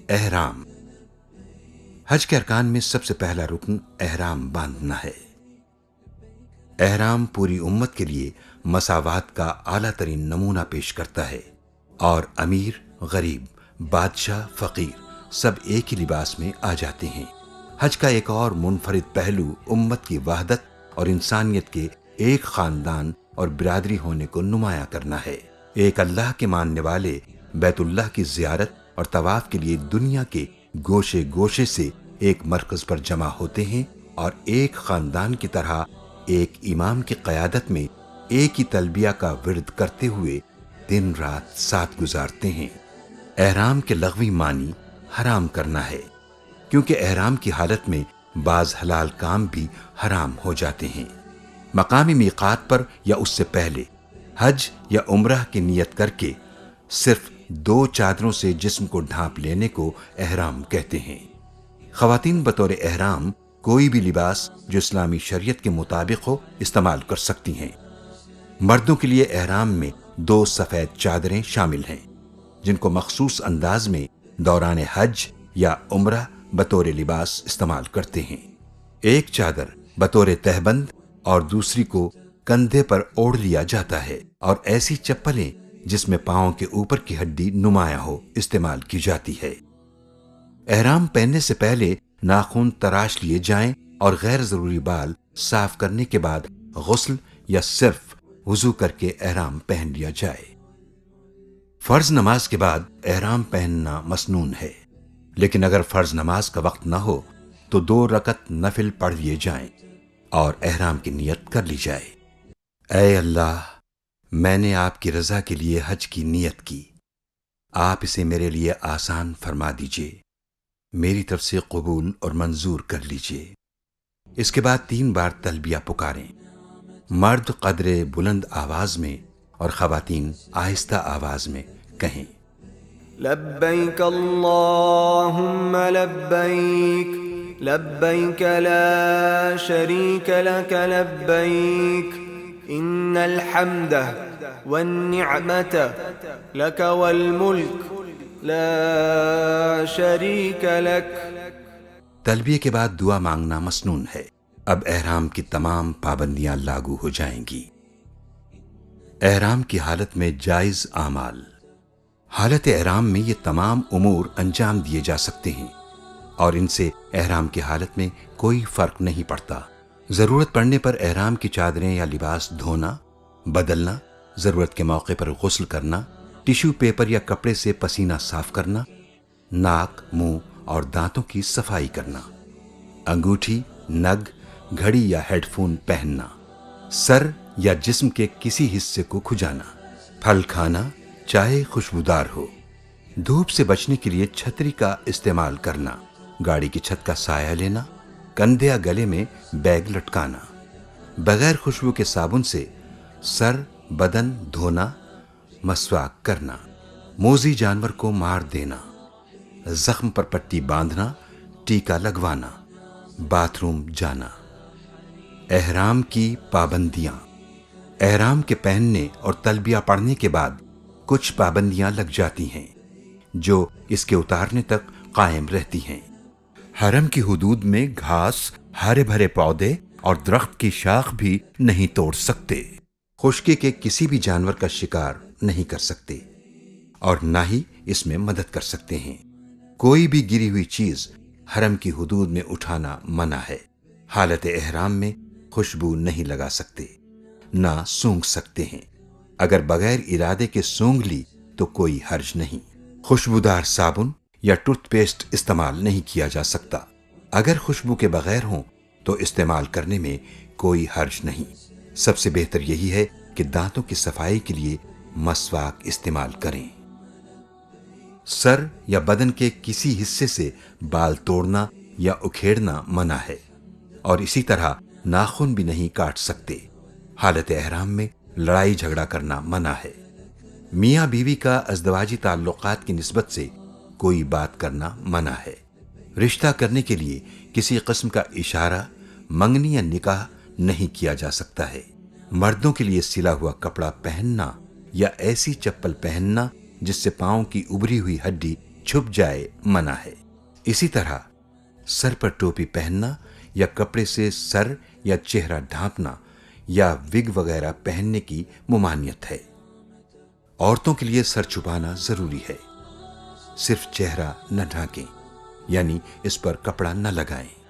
احرام۔ حج کے ارکان میں سب سے پہلا رکن احرام باندھنا ہے۔ احرام پوری امت کے لیے مساوات کا اعلیٰ ترین نمونہ پیش کرتا ہے، اور امیر، غریب، بادشاہ، فقیر سب ایک ہی لباس میں آ جاتے ہیں۔ حج کا ایک اور منفرد پہلو امت کی وحدت اور انسانیت کے ایک خاندان اور برادری ہونے کو نمایاں کرنا ہے۔ ایک اللہ کے ماننے والے بیت اللہ کی زیارت اور طواف کے لیے دنیا کے گوشے گوشے سے ایک مرکز پر جمع ہوتے ہیں، اور ایک خاندان کی طرح ایک امام کی قیادت میں ایک ہی تلبیہ کا ورد کرتے ہوئے دن رات ساتھ گزارتے ہیں۔ احرام کے لغوی معنی حرام کرنا ہے، کیونکہ احرام کی حالت میں بعض حلال کام بھی حرام ہو جاتے ہیں۔ مقامی میقات پر یا اس سے پہلے حج یا عمرہ کی نیت کر کے صرف 2 چادروں سے جسم کو ڈھانپ لینے کو احرام کہتے ہیں۔ خواتین بطور احرام کوئی بھی لباس جو اسلامی شریعت کے مطابق ہو استعمال کر سکتی ہیں۔ مردوں کے لیے احرام میں 2 سفید چادریں شامل ہیں، جن کو مخصوص انداز میں دوران حج یا عمرہ بطور لباس استعمال کرتے ہیں۔ ایک چادر بطور تہبند اور دوسری کو کندھے پر اوڑھ لیا جاتا ہے، اور ایسی چپلیں جس میں پاؤں کے اوپر کی ہڈی نمایاں ہو استعمال کی جاتی ہے۔ احرام پہننے سے پہلے ناخن تراش لیے جائیں، اور غیر ضروری بال صاف کرنے کے بعد غسل یا صرف وضو کر کے احرام پہن لیا جائے۔ فرض نماز کے بعد احرام پہننا مسنون ہے، لیکن اگر فرض نماز کا وقت نہ ہو تو 2 رکعت نفل پڑھ لیے جائیں اور احرام کی نیت کر لی جائے۔ اے اللہ، میں نے آپ کی رضا کے لیے حج کی نیت کی، آپ اسے میرے لیے آسان فرما دیجئے، میری طرف سے قبول اور منظور کر لیجئے۔ اس کے بعد 3 بار تلبیہ پکاریں، مرد قدر بلند آواز میں اور خواتین آہستہ آواز میں کہیں۔ لبیک اللہم لبیک، لبیک لا شریک لک لبیک، ان الحمد والنعمت لک والملک لا شریک لک۔ تلبیہ کے بعد دعا مانگنا مسنون ہے۔ اب احرام کی تمام پابندیاں لاگو ہو جائیں گی۔ احرام کی حالت میں جائز اعمال۔ حالت احرام میں یہ تمام امور انجام دیے جا سکتے ہیں، اور ان سے احرام کی حالت میں کوئی فرق نہیں پڑتا۔ ضرورت پڑنے پر احرام کی چادریں یا لباس دھونا، بدلنا، ضرورت کے موقع پر غسل کرنا، ٹیشو پیپر یا کپڑے سے پسینہ صاف کرنا، ناک، منہ اور دانتوں کی صفائی کرنا، انگوٹھی، نگ، گھڑی یا ہیڈ فون پہننا، سر یا جسم کے کسی حصے کو کھجانا، پھل کھانا چاہے خوشبودار ہو، دھوپ سے بچنے کے لیے چھتری کا استعمال کرنا، گاڑی کی چھت کا سایہ لینا، کندھے یا گلے میں بیگ لٹکانا، بغیر خوشبو کے صابن سے سر بدن دھونا، مسواک کرنا، موذی جانور کو مار دینا، زخم پر پٹی باندھنا، ٹیکا لگوانا، باتھ روم جانا۔ احرام کی پابندیاں۔ احرام کے پہننے اور تلبیہ پڑھنے کے بعد کچھ پابندیاں لگ جاتی ہیں جو اس کے اتارنے تک قائم رہتی ہیں۔ حرم کی حدود میں گھاس، ہرے بھرے پودے اور درخت کی شاخ بھی نہیں توڑ سکتے۔ خشکی کے کسی بھی جانور کا شکار نہیں کر سکتے، اور نہ ہی اس میں مدد کر سکتے ہیں۔ کوئی بھی گری ہوئی چیز حرم کی حدود میں اٹھانا منع ہے۔ حالت احرام میں خوشبو نہیں لگا سکتے، نہ سونگھ سکتے ہیں۔ اگر بغیر ارادے کے سونگھ لی تو کوئی حرج نہیں۔ خوشبودار صابن یا ٹوتھ پیسٹ استعمال نہیں کیا جا سکتا۔ اگر خوشبو کے بغیر ہوں تو استعمال کرنے میں کوئی حرج نہیں۔ سب سے بہتر یہی ہے کہ دانتوں کی صفائی کے لیے مسواک استعمال کریں۔ سر یا بدن کے کسی حصے سے بال توڑنا یا اکھیڑنا منع ہے، اور اسی طرح ناخن بھی نہیں کاٹ سکتے۔ حالت احرام میں لڑائی جھگڑا کرنا منع ہے۔ میاں بیوی کا ازدواجی تعلقات کی نسبت سے کوئی بات کرنا منع ہے۔ رشتہ کرنے کے لیے کسی قسم کا اشارہ، منگنی یا نکاح نہیں کیا جا سکتا ہے۔ مردوں کے لیے سلا ہوا کپڑا پہننا یا ایسی چپل پہننا جس سے پاؤں کی ابری ہوئی ہڈی چھپ جائے منع ہے۔ اسی طرح سر پر ٹوپی پہننا یا کپڑے سے سر یا چہرہ ڈھانپنا یا وگ وغیرہ پہننے کی ممانعت ہے۔ عورتوں کے لیے سر چھپانا ضروری ہے، صرف چہرہ نہ ڈھانکیں، یعنی اس پر کپڑا نہ لگائیں۔